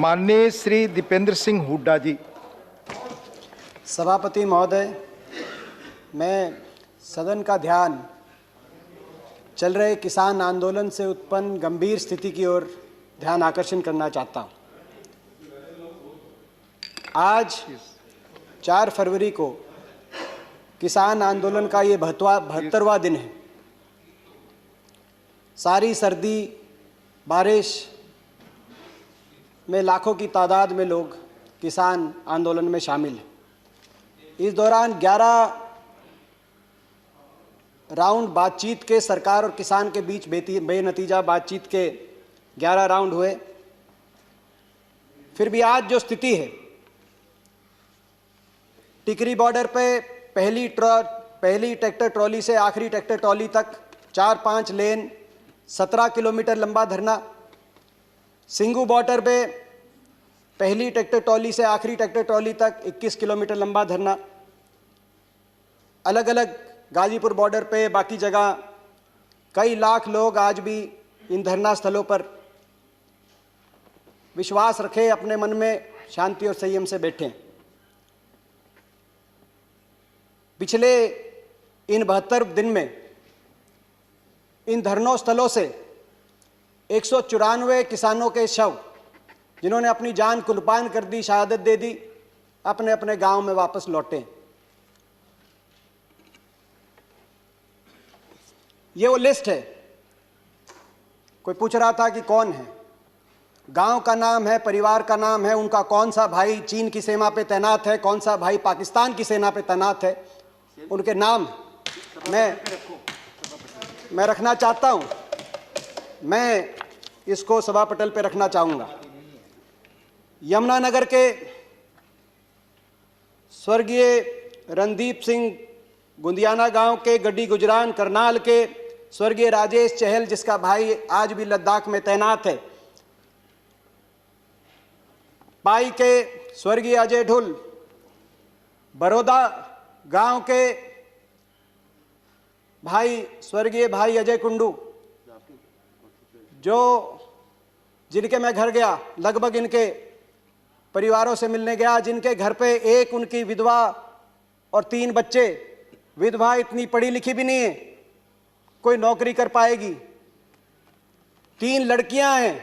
माननीय श्री दीपेंद्र सिंह हुड्डा जी। सभापति महोदय, मैं सदन का ध्यान चल रहे किसान आंदोलन से उत्पन्न गंभीर स्थिति की ओर ध्यान आकर्षण करना चाहता हूं। आज 4 फरवरी को किसान आंदोलन का ये 72वां दिन है। सारी सर्दी बारिश में लाखों की तादाद में लोग किसान आंदोलन में शामिल हैं। इस दौरान 11 राउंड बातचीत के सरकार और किसान के बीच बेनतीजा बातचीत के 11 राउंड हुए। फिर भी आज जो स्थिति है, टिकरी बॉर्डर पे पहली ट्रैक्टर ट्रॉली से आखिरी ट्रैक्टर ट्रॉली तक 4-5 लेन 17 किलोमीटर लंबा धरना, सिंगू बॉर्डर पे पहली ट्रैक्टर ट्रॉली से आखिरी ट्रैक्टर ट्रॉली तक 21 किलोमीटर लंबा धरना, अलग अलग गाजीपुर बॉर्डर पे बाकी जगह कई लाख लोग आज भी इन धरना स्थलों पर विश्वास रखे अपने मन में शांति और संयम से बैठे। पिछले इन 72 दिन में इन धरनों स्थलों से 194 किसानों के शव, जिन्होंने अपनी जान कुर्बान कर दी, शहादत दे दी, अपने अपने गांव में वापस लौटे। ये वो लिस्ट है। कोई पूछ रहा था कि कौन है, गांव का नाम है, परिवार का नाम है, उनका कौन सा भाई चीन की सीमा पे तैनात है, कौन सा भाई पाकिस्तान की सेना पे तैनात है, उनके नाम मैं रखना चाहता हूं। मैं इसको सभा पटल पे रखना चाहूंगा। यमुनानगर के स्वर्गीय रणदीप सिंह गुंदियाना गांव के, गड्डी गुजरान करनाल के स्वर्गीय राजेश चहल, जिसका भाई आज भी लद्दाख में तैनात है, पाई के स्वर्गीय अजय ढुल, बड़ौदा गांव के भाई स्वर्गीय भाई अजय कुंडू, जिनके मैं घर गया, लगभग इनके परिवारों से मिलने गया, जिनके घर पे एक उनकी विधवा और 3 बच्चे। विधवा इतनी पढ़ी लिखी भी नहीं है, कोई नौकरी कर पाएगी। 3 लड़कियां हैं,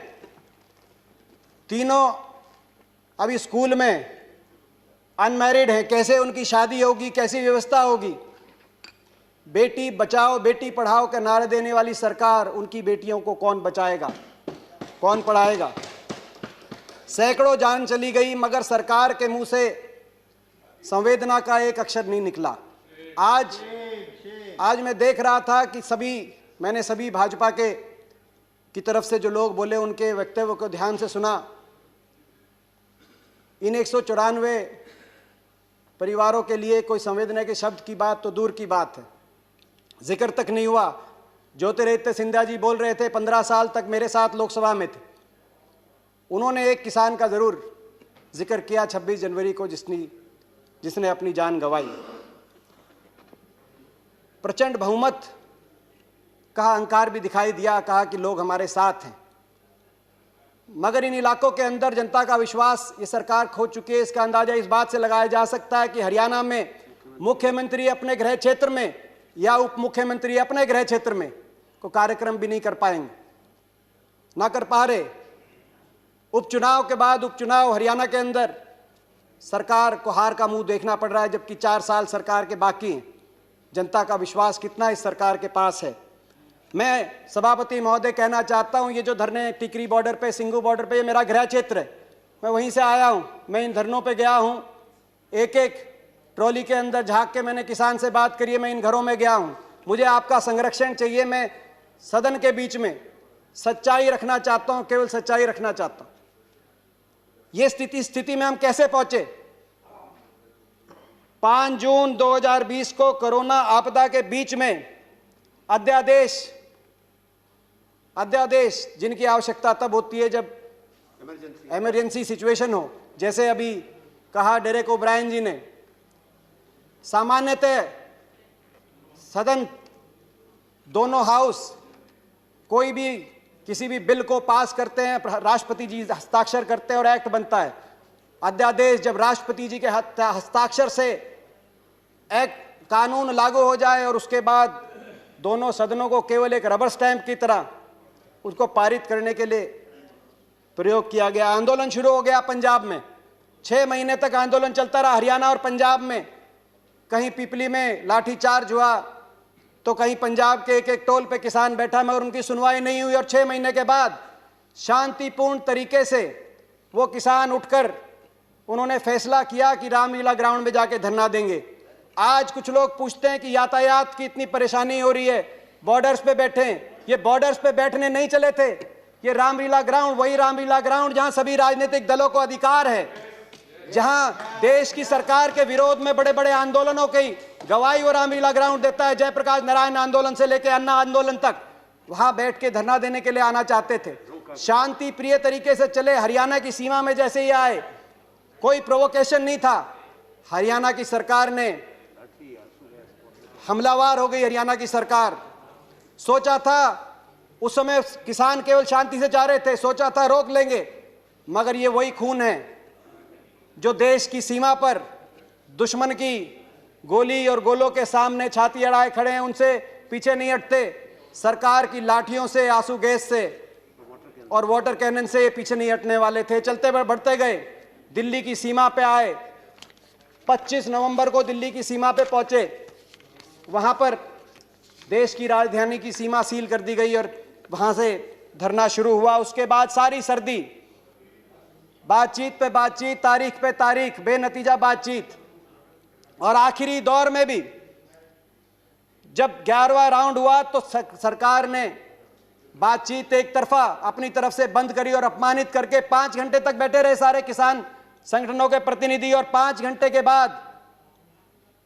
तीनों अभी स्कूल में अनमैरिड हैं। कैसे उनकी शादी होगी, कैसी व्यवस्था होगी? बेटी बचाओ बेटी पढ़ाओ के नारे देने वाली सरकार, उनकी बेटियों को कौन बचाएगा, कौन पढ़ाएगा? सैकड़ों जान चली गई, मगर सरकार के मुंह से संवेदना का एक अक्षर नहीं निकला। आज मैं देख रहा था कि मैंने सभी भाजपा की तरफ से जो लोग बोले, उनके वक्तव्य को ध्यान से सुना। इन 194 परिवारों के लिए कोई संवेदना के शब्द की बात तो दूर की बात है, जिक्र तक नहीं हुआ। ज्योतिरादित्य सिंधिया जी बोल रहे थे, 15 साल तक मेरे साथ लोकसभा में थे, उन्होंने एक किसान का जरूर जिक्र किया 26 जनवरी को, जिसने अपनी जान गंवाई। प्रचंड बहुमत का अहंकार भी दिखाई दिया, कहा कि लोग हमारे साथ हैं, मगर इन इलाकों के अंदर जनता का विश्वास ये सरकार खो चुकी है। इसका अंदाजा इस बात से लगाया जा सकता है कि हरियाणा में मुख्यमंत्री अपने गृह क्षेत्र में या उप मुख्यमंत्री अपने गृह क्षेत्र में को कार्यक्रम भी नहीं कर पाएंगे, ना कर पा रहे। उपचुनाव के बाद उपचुनाव हरियाणा के अंदर सरकार को हार का मुंह देखना पड़ रहा है, जबकि 4 साल सरकार के बाकी हैं। जनता का विश्वास कितना इस सरकार के पास है? मैं सभापति महोदय कहना चाहता हूं, ये जो धरने टिकरी बॉर्डर पे, सिंगू बॉर्डर पे, ये मेरा गृह क्षेत्र है, मैं वहीं से आया हूं। मैं इन धरनों पे गया हूं, एक एक ट्रॉली के अंदर झांक के मैंने किसान से बात करी है, मैं इन घरों में गया हूं। मुझे आपका संरक्षण चाहिए। मैं सदन के बीच में सच्चाई रखना चाहता हूं, केवल सच्चाई रखना चाहता हूं। ये स्थिति में हम कैसे पहुंचे? 5 जून 2020 को कोरोना आपदा के बीच में अध्यादेश जिनकी आवश्यकता तब होती है जब इमरजेंसी सिचुएशन हो, जैसे अभी कहा डेरेक ओब्रायन जी ने। सामान्यतः सदन, दोनों हाउस, कोई भी किसी भी बिल को पास करते हैं, राष्ट्रपति जी हस्ताक्षर करते हैं और एक्ट बनता है। अध्यादेश जब राष्ट्रपति जी के हस्ताक्षर से एक्ट कानून लागू हो जाए और उसके बाद दोनों सदनों को केवल एक रबर स्टैंप की तरह उसको पारित करने के लिए प्रयोग किया गया। आंदोलन शुरू हो गया पंजाब में, 6 महीने तक आंदोलन चलता रहा। हरियाणा और पंजाब में कहीं पिपली में लाठीचार्ज हुआ तो कहीं पंजाब के एक एक टोल पे किसान बैठा, मगर उनकी सुनवाई नहीं हुई। और 6 महीने के बाद शांतिपूर्ण तरीके से वो किसान उठकर उन्होंने फैसला किया कि रामलीला ग्राउंड में जाके धरना देंगे। आज कुछ लोग पूछते हैं कि यातायात की इतनी परेशानी हो रही है, बॉर्डर्स पे बैठे हैं। ये बॉर्डर्स पे बैठने नहीं चले थे, ये रामलीला ग्राउंड वही रामलीला ग्राउंड जहां सभी राजनीतिक दलों को अधिकार है, जहां देश की सरकार के विरोध में बड़े बड़े आंदोलनों की गवाही वो रामलीला ग्राउंड देता है। जयप्रकाश नारायण आंदोलन से लेकर अन्ना आंदोलन तक वहां बैठ के धरना देने के लिए आना चाहते थे। शांति प्रिय तरीके से चले। हरियाणा की सीमा में जैसे ही आए, कोई प्रोवोकेशन नहीं था। हरियाणा की सरकार ने हमलावर हो गई। हरियाणा की सरकार सोचा था, उस समय किसान केवल शांति से जा रहे थे, सोचा था रोक लेंगे, मगर ये वही खून है जो देश की सीमा पर दुश्मन की गोली और गोलों के सामने छाती अड़ाए खड़े हैं, उनसे पीछे नहीं हटते। सरकार की लाठियों से, आंसू गैस से और वाटर कैनन से ये पीछे नहीं हटने वाले थे। चलते बढ़ते गए, दिल्ली की सीमा पे आए। 25 नवंबर को दिल्ली की सीमा पे पहुंचे। वहां पर देश की राजधानी की सीमा सील कर दी गई और वहां से धरना शुरू हुआ। उसके बाद सारी सर्दी, बातचीत पे बातचीत, तारीख पे तारीख, बेनतीजा बातचीत। और आखिरी दौर में भी जब 11वां राउंड हुआ तो सरकार ने बातचीत एक तरफा अपनी तरफ से बंद करी और अपमानित करके 5 घंटे तक बैठे रहे सारे किसान संगठनों के प्रतिनिधि। और 5 घंटे के बाद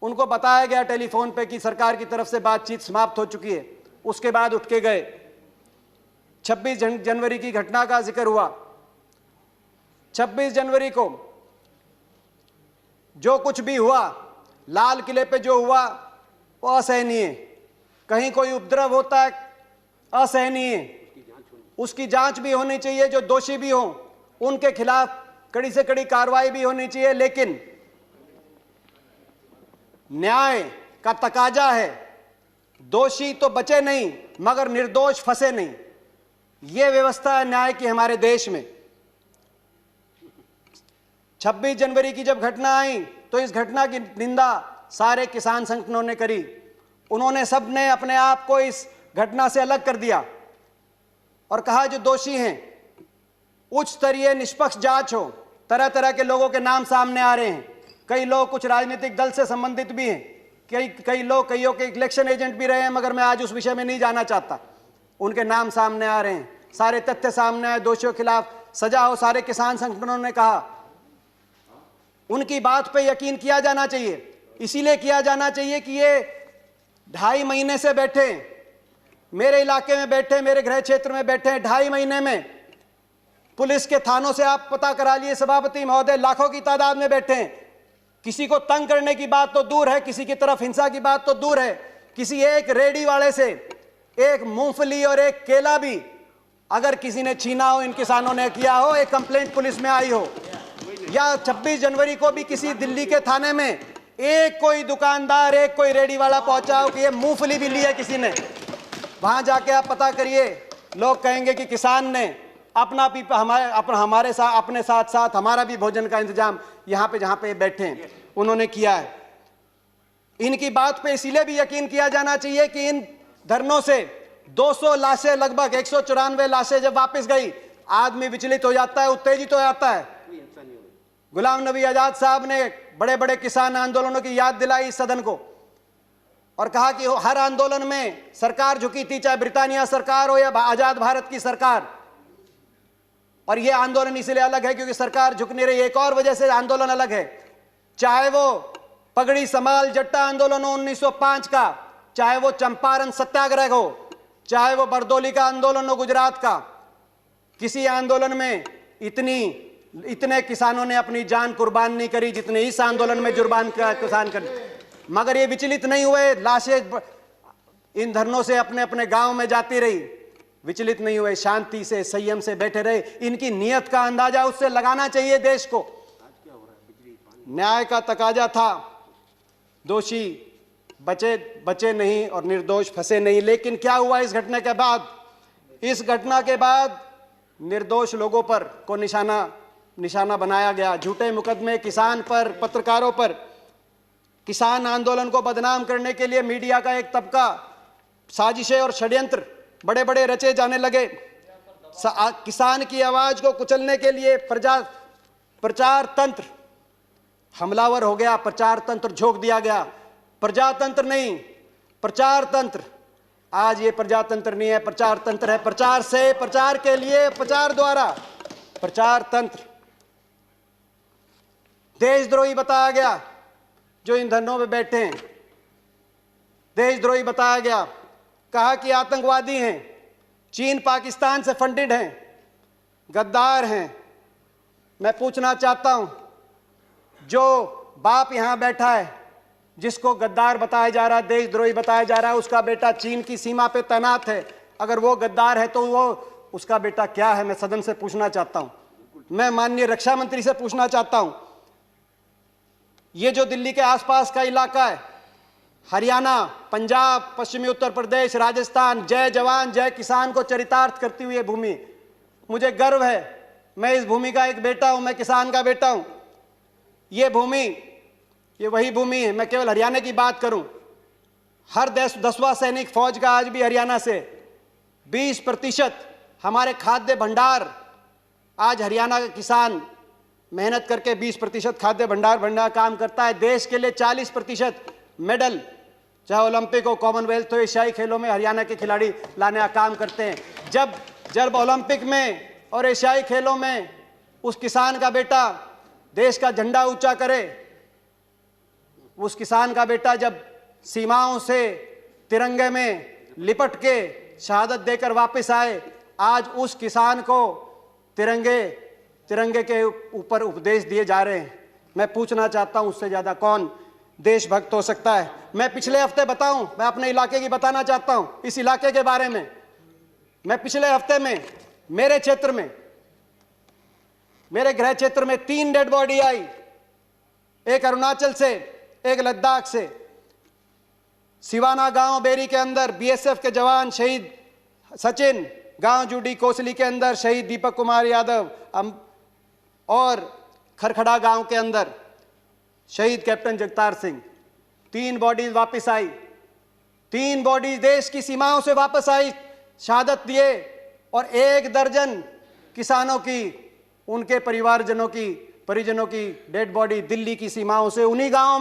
उनको बताया गया टेलीफोन पे कि सरकार की तरफ से बातचीत समाप्त हो चुकी है। उसके बाद उठ के गए। 26 जनवरी की घटना का जिक्र हुआ। 26 जनवरी को जो कुछ भी हुआ, लाल किले पे जो हुआ वो असहनीय। कहीं कोई उपद्रव होता है, असहनीय। उसकी जांच भी होनी चाहिए, जो दोषी भी हों उनके खिलाफ कड़ी से कड़ी कार्रवाई भी होनी चाहिए। लेकिन न्याय का तकाजा है, दोषी तो बचे नहीं मगर निर्दोष फंसे नहीं। यह व्यवस्था है न्याय की हमारे देश में। 26 जनवरी की जब घटना आई तो इस घटना की निंदा सारे किसान संगठनों ने करी। उन्होंने सबने अपने आप को इस घटना से अलग कर दिया और कहा जो दोषी हैं उच्च स्तरीय निष्पक्ष जांच हो। तरह तरह के लोगों के नाम सामने आ रहे हैं। कई लोग कुछ राजनीतिक दल से संबंधित भी हैं, कई लोग कईयों के इलेक्शन एजेंट भी रहे हैं, मगर मैं आज उस विषय में नहीं जाना चाहता। उनके नाम सामने आ रहे हैं, सारे तथ्य सामने आए, दोषियों के खिलाफ सजा हो। सारे किसान संगठनों ने कहा उनकी बात पे यकीन किया जाना चाहिए। इसीलिए किया जाना चाहिए कि ये 2.5 महीने से बैठे, मेरे इलाके में बैठे, मेरे गृह क्षेत्र में बैठे। 2.5 महीने में पुलिस के थानों से आप पता करा लिए सभापति महोदय, लाखों की तादाद में बैठे हैं। किसी को तंग करने की बात तो दूर है, किसी की तरफ हिंसा की बात तो दूर है, किसी एक रेडी वाले से एक मूंगफली और एक केला भी अगर किसी ने छीना हो, इन किसानों ने किया हो, एक कंप्लेंट पुलिस में आई हो, या 26 जनवरी को भी किसी दिल्ली के थाने में एक कोई दुकानदार, एक कोई रेडी वाला पहुंचा हो कि ये मूंगफली भी ली है किसी ने, वहां जाके आप पता करिए। लोग कहेंगे कि किसान ने अपना भी हमारे साथ, अपने साथ साथ हमारा भी भोजन का इंतजाम यहाँ पे जहाँ पे बैठे हैं उन्होंने किया है। इनकी बात पे इसीलिए भी यकीन किया जाना चाहिए कि इन धरनों से 200 लाशें, लगभग 194 लाशें जब वापस गई, आदमी विचलित हो जाता है, उत्तेजित हो जाता है। गुलाम नबी आजाद साहब ने बड़े बड़े किसान आंदोलनों की याद दिलाई इस सदन को और कहा कि हर आंदोलन में सरकार झुकी थी, चाहे ब्रिटानिया सरकार हो या आजाद भारत की सरकार। और यह आंदोलन इसलिए अलग है क्योंकि सरकार झुक नहीं रही। एक और वजह से आंदोलन अलग है, चाहे वो पगड़ी समाल जट्टा आंदोलन हो 1905 का, चाहे वो चंपारण सत्याग्रह हो, चाहे वो बरदौली का आंदोलन हो गुजरात का। किसी आंदोलन में इतने किसानों ने अपनी जान कुर्बान नहीं करी जितने इस आंदोलन में किसान कर। मगर ये विचलित नहीं हुए, लाशें इन धरनों से अपने अपने गांव में जाती रही। विचलित नहीं हुए, शांति से संयम से बैठे रहे। इनकी नीयत का अंदाजा उससे लगाना चाहिए देश को। न्याय का तकाजा था, दोषी बचे नहीं और निर्दोष फंसे नहीं। लेकिन क्या हुआ इस घटना के बाद? इस घटना के बाद निर्दोष लोगों पर को निशाना बनाया गया। झूठे मुकदमे किसान पर, पत्रकारों पर। किसान आंदोलन को बदनाम करने के लिए मीडिया का एक तबका, साजिशें और षड्यंत्र बड़े बड़े रचे जाने लगे। किसान की आवाज को कुचलने के लिए प्रचार तंत्र हमलावर हो गया, प्रचार तंत्र झोंक दिया गया। प्रजातंत्र नहीं, प्रचार तंत्र। आज ये प्रजातंत्र नहीं है, प्रचार तंत्र है। प्रचार से, प्रचार के लिए, प्रचार द्वारा प्रचार तंत्र। देशद्रोही बताया गया जो इन धरनों में बैठे हैं, देशद्रोही बताया गया। कहा कि आतंकवादी हैं, चीन पाकिस्तान से फंडेड हैं, गद्दार हैं। मैं पूछना चाहता हूं, जो बाप यहां बैठा है जिसको गद्दार बताया जा रहा है, देशद्रोही बताया जा रहा है, उसका बेटा चीन की सीमा पे तैनात है। अगर वो गद्दार है तो वो उसका बेटा क्या है? मैं सदन से पूछना चाहता हूं। मैं माननीय रक्षा मंत्री से पूछना चाहता हूं, ये जो दिल्ली के आसपास का इलाका है, हरियाणा, पंजाब, पश्चिमी उत्तर प्रदेश, राजस्थान, जय जवान जय किसान को चरितार्थ करती हुई भूमि, मुझे गर्व है। मैं इस भूमि का एक बेटा हूं, मैं किसान का बेटा हूं। ये भूमि, ये वही भूमि है। मैं केवल हरियाणा की बात करूं, हर 10वां सैनिक फौज का आज भी हरियाणा से। 20% हमारे खाद्य भंडार, आज हरियाणा का किसान मेहनत करके 20% खाद्य भंडार काम करता है। देश के लिए 40% मेडल, चाहे ओलंपिक हो, कॉमनवेल्थ हो, एशियाई खेलों में हरियाणा के खिलाड़ी लाने का काम करते हैं। जब ओलंपिक में और एशियाई खेलों में उस किसान का बेटा देश का झंडा ऊंचा करे, उस किसान का बेटा जब सीमाओं से तिरंगे में लिपट के शहादत देकर वापस आए, आज उस किसान को तिरंगे के ऊपर उपदेश दिए जा रहे हैं। मैं पूछना चाहता हूं, उससे ज्यादा कौन देशभक्त हो सकता है? मैं पिछले हफ्ते बताऊं, मैं अपने इलाके की बताना चाहता हूं, इस इलाके के बारे में। मैं पिछले हफ्ते में मेरे क्षेत्र में, मेरे गृह क्षेत्र में 3 डेड बॉडी आई, एक अरुणाचल से, एक लद्दाख से। सिवाना गांव बेरी के अंदर बीएसएफ के जवान शहीद सचिन, गांव जूडी कोसली के अंदर शहीद दीपक कुमार यादव, और खरखड़ा गांव के अंदर शहीद कैप्टन जगतार सिंह। 3 बॉडीज वापस आई, 3 बॉडीज देश की सीमाओं से वापस आई, शहादत दिए। और 1 दर्जन किसानों की, उनके परिजनों की डेड बॉडी दिल्ली की सीमाओं से उन्हीं गांव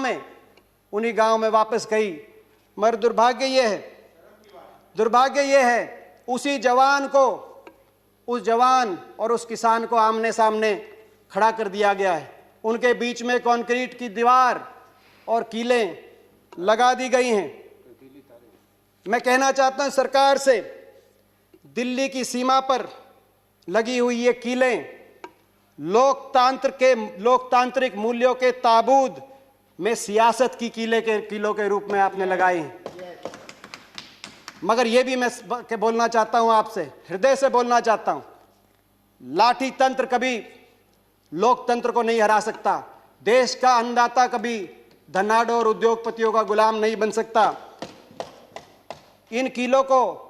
में वापस गई। मगर दुर्भाग्य यह है उसी जवान को, उस जवान और उस किसान को आमने सामने खड़ा कर दिया गया है। उनके बीच में कंक्रीट की दीवार और कीलें लगा दी गई हैं। मैं कहना चाहता हूं सरकार से, दिल्ली की सीमा पर लगी हुई ये कीलें लोकतांत्रिक मूल्यों के ताबूत में सियासत की कीलों के रूप में आपने लगाई हैं। मगर यह भी मैं बोलना चाहता हूं आपसे, हृदय से बोलना चाहता हूं, लाठी तंत्र कभी लोकतंत्र को नहीं हरा सकता। देश का अन्नदाता कभी धनाढ्य और उद्योगपतियों का गुलाम नहीं बन सकता। इन कीलों को,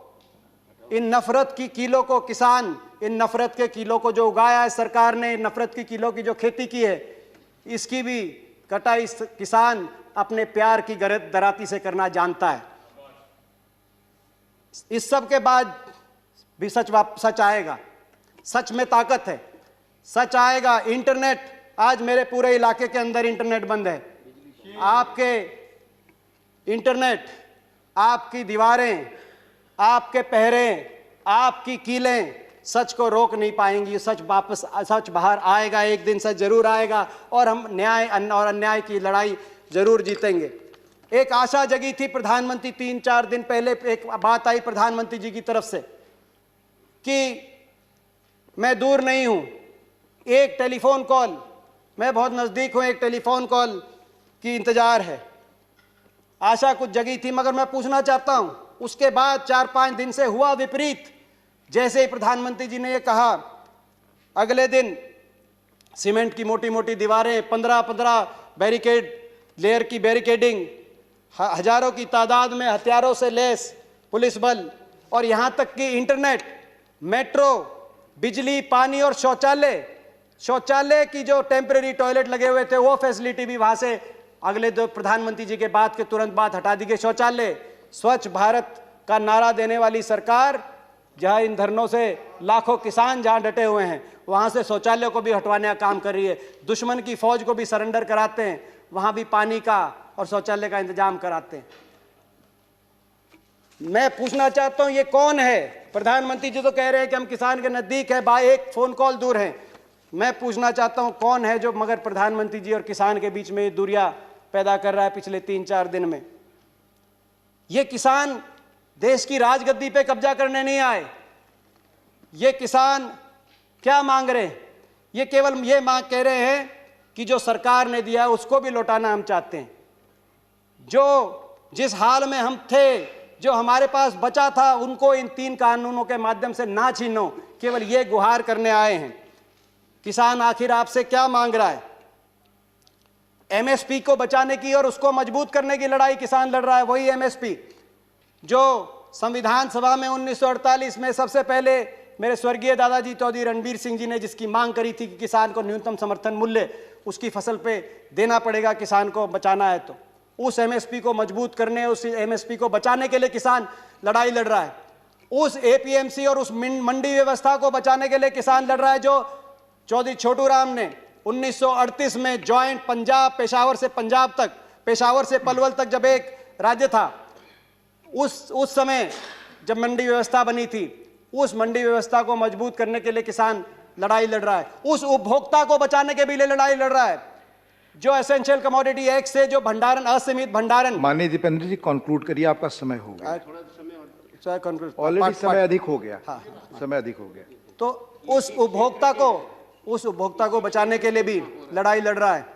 इन नफरत की कीलों को, किसान इन नफरत के कीलों को जो उगाया है सरकार ने, नफरत की कीलों की जो खेती की है, इसकी भी कटाई किसान अपने प्यार की दराती से करना जानता है। इस सब के बाद भी सच आएगा। सच में ताकत है, सच आएगा। इंटरनेट, आज मेरे पूरे इलाके के अंदर इंटरनेट बंद है। आपके इंटरनेट, आपकी दीवारें, आपके पहरे, आपकी कीलें सच को रोक नहीं पाएंगी। सच बाहर आएगा, एक दिन सच जरूर आएगा और हम न्याय और अन्याय की लड़ाई जरूर जीतेंगे। एक आशा जगी थी प्रधानमंत्री, 3-4 दिन पहले एक बात आई प्रधानमंत्री जी की तरफ से कि मैं दूर नहीं हूं, एक टेलीफोन कॉल, मैं बहुत नजदीक हूं, एक टेलीफोन कॉल की इंतजार है। आशा कुछ जगी थी। मगर मैं पूछना चाहता हूं, उसके बाद 4-5 दिन से हुआ विपरीत। जैसे ही प्रधानमंत्री जी ने ये कहा, अगले दिन सीमेंट की मोटी मोटी दीवारें, 15-15 बैरिकेड लेयर की बैरिकेडिंग, हजारों की तादाद में हथियारों से लैस पुलिस बल, और यहाँ तक कि इंटरनेट, मेट्रो, बिजली, पानी और शौचालय की जो टेम्परेरी टॉयलेट लगे हुए थे वो फैसिलिटी भी वहाँ से अगले दो प्रधानमंत्री जी के बाद के तुरंत बाद हटा दी गई। शौचालय, स्वच्छ भारत का नारा देने वाली सरकार, जहाँ इन धरनों से लाखों किसान जहाँ डटे हुए हैं, वहाँ से शौचालय को भी हटवाने का काम कर रही है। दुश्मन की फौज को भी सरेंडर कराते हैं, वहाँ भी पानी का और शौचालय का इंतजाम कराते हैं। मैं पूछना चाहता हूँ, ये कौन है? प्रधानमंत्री जी तो कह रहे हैं कि हम किसान के नज़दीक है, भाई एक फ़ोन कॉल दूर हैं। मैं पूछना चाहता हूँ कौन है जो मगर प्रधानमंत्री जी और किसान के बीच में दूरियां पैदा कर रहा है पिछले 3-4 दिन में? ये किसान देश की राजगद्दी पे कब्जा करने नहीं आए। ये किसान क्या मांग रहे हैं? ये केवल ये मांग कह रहे हैं कि जो सरकार ने दिया है उसको भी लौटाना हम चाहते हैं। जो जिस हाल में हम थे, जो हमारे पास बचा था, उनको इन 3 कानूनों के माध्यम से ना छीनो, केवल ये गुहार करने आए हैं। किसान आखिर आपसे क्या मांग रहा है? एमएसपी को बचाने की और उसको मजबूत करने की लड़ाई किसान लड़ रहा है। वही एमएसपी जो संविधान सभा में 1948 में सबसे पहले मेरे स्वर्गीय दादाजी चौधरी रणबीर सिंह जी ने जिसकी मांग करी थी कि किसान को न्यूनतम समर्थन मूल्य उसकी फसल पे देना पड़ेगा, किसान को बचाना है, तो उस एमएसपी को मजबूत करने, उस एमएसपी को बचाने के लिए किसान लड़ाई लड़ रहा है। उस एपीएमसी और उस मंडी व्यवस्था को बचाने के लिए किसान लड़ रहा है जो चौधरी छोटू राम ने 1938 में जॉइंट पंजाब, पेशावर से पंजाब तक, पेशावर से पलवल तक जब एक राज्य था, उस समय जब मंडी व्यवस्था बनी थी, उस मंडी व्यवस्था को मजबूत करने के लिए किसान लड़ाई लड़ रहा है। उस उपभोक्ता को बचाने के भी लिए लड़ाई लड़ रहा है जो एसेंशियल कमोडिटी एक्ट से जो भंडारण, असीमित भंडारण। माननीय दीपेंद्र जी कंक्लूड करिए, आपका समय हो गया। ऑलरेडी समय अधिक हो गया। हाँ, समय अधिक हो गया। तो उस उपभोक्ता को बचाने के लिए भी लड़ाई लड़ रहा है।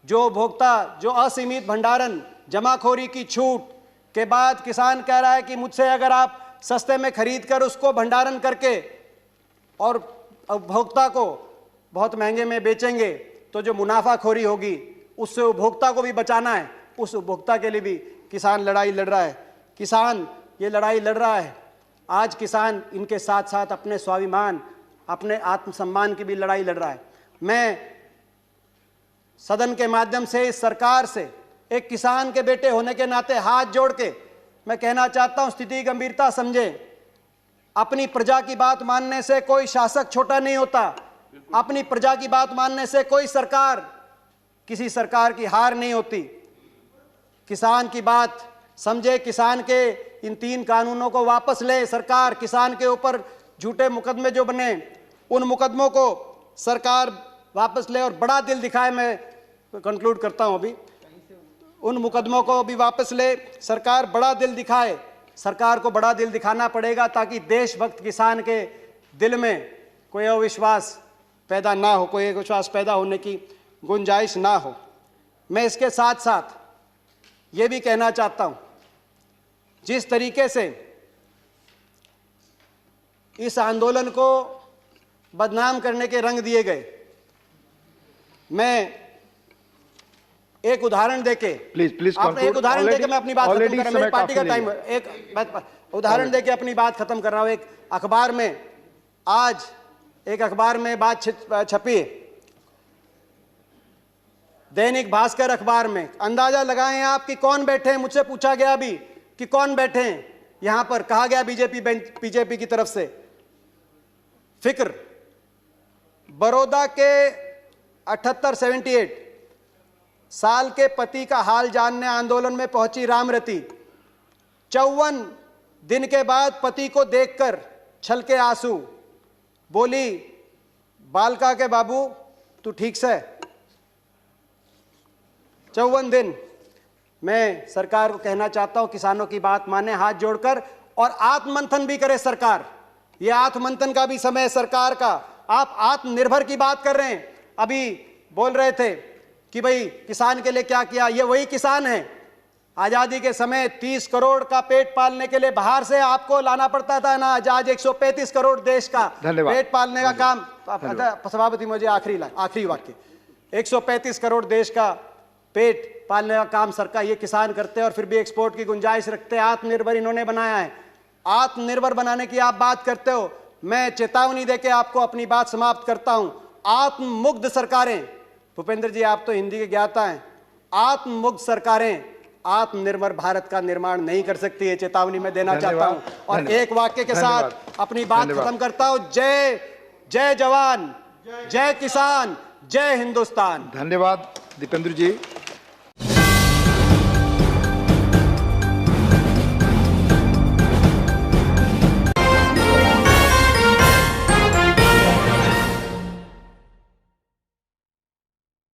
जो उपभोक्ता, जो असीमित भंडारण, जमाखोरी की छूट के बाद किसान कह रहा है कि मुझसे अगर आप सस्ते में खरीद कर उसको भंडारण करके और उपभोक्ता को बहुत महंगे में बेचेंगे तो जो मुनाफाखोरी होगी उससे उपभोक्ता को भी बचाना है। उस उपभोक्ता के लिए भी किसान लड़ाई लड़ रहा है। किसान ये लड़ाई लड़ रहा है। आज किसान इनके साथ साथ अपने स्वाभिमान, अपने आत्मसम्मान की भी लड़ाई लड़ रहा है। मैं सदन के माध्यम से इस सरकार से एक किसान के बेटे होने के नाते हाथ जोड़ के मैं कहना चाहता हूं, स्थिति की गंभीरता समझें। अपनी प्रजा की बात मानने से कोई शासक छोटा नहीं होता। अपनी प्रजा की बात मानने से कोई सरकार, किसी सरकार की हार नहीं होती। किसान की बात समझे, किसान के इन 3 कानूनों को वापस ले सरकार। किसान के ऊपर झूठे मुकदमे जो बने, उन मुकदमों को सरकार वापस ले और बड़ा दिल दिखाए। मैं कंक्लूड करता हूं अभी। उन मुकदमों को भी वापस ले सरकार, बड़ा दिल दिखाए। सरकार को बड़ा दिल दिखाना पड़ेगा ताकि देशभक्त किसान के दिल में कोई अविश्वास पैदा ना हो, कोई अविश्वास पैदा होने की गुंजाइश ना हो। मैं इसके साथ साथ ये भी कहना चाहता हूं, जिस तरीके से इस आंदोलन को बदनाम करने के रंग दिए गए, मैं एक उदाहरण देके प्लीज आप एक उदाहरण देके मैं अपनी बात खत्म कर रहा हूं। मेरी पार्टी का टाइम, एक उदाहरण देके अपनी बात खत्म कर रहा हूं। एक अखबार में, आज एक अखबार में बात छपी है, दैनिक भास्कर अखबार में। अंदाजा लगाएं आप कि कौन बैठे हैं। मुझसे पूछा गया अभी कि कौन बैठे हैं यहां पर। कहा गया बीजेपी की तरफ से। फिक्र, बड़ौदा के 78 साल के पति का हाल जानने आंदोलन में पहुंची रामरती। 54 दिन के बाद पति को देखकर छलके आंसू। बोली, बालका के बाबू तू ठीक से? 54 दिन। मैं सरकार को कहना चाहता हूं, किसानों की बात माने हाथ जोड़कर, और आत्ममंथन भी करे सरकार। यह आत्ममंथन का भी समय है सरकार का। आप आत्मनिर्भर की बात कर रहे हैं। अभी बोल रहे थे कि भाई किसान के लिए क्या किया। ये वही किसान है आजादी के समय 30 करोड़ का पेट पालने के लिए बाहर से आपको लाना पड़ता था ना, आज 135 करोड़ देश का पेट पालने का काम। सभापति मुझे आखिरी वाक्य, 135 करोड़ देश का पेट पालने का काम सरकार, ये किसान करते हैं और फिर भी एक्सपोर्ट की गुंजाइश रखते हैं। आत्मनिर्भर इन्होंने बनाया है। आत्मनिर्भर बनाने की आप बात करते हो, मैं चेतावनी देके आपको अपनी बात समाप्त करता हूं। आत्ममुग्ध सरकारें, भूपेंद्र जी आप तो हिंदी के ज्ञाता हैं, आत्ममुग्ध सरकारें आत्मनिर्भर भारत का निर्माण नहीं कर सकती है, चेतावनी मैं देना चाहता हूं। और एक वाक्य के साथ अपनी बात खत्म करता हूं। जय जय जवान, जय किसान, जय हिंदुस्तान। धन्यवाद दीपेंद्र जी।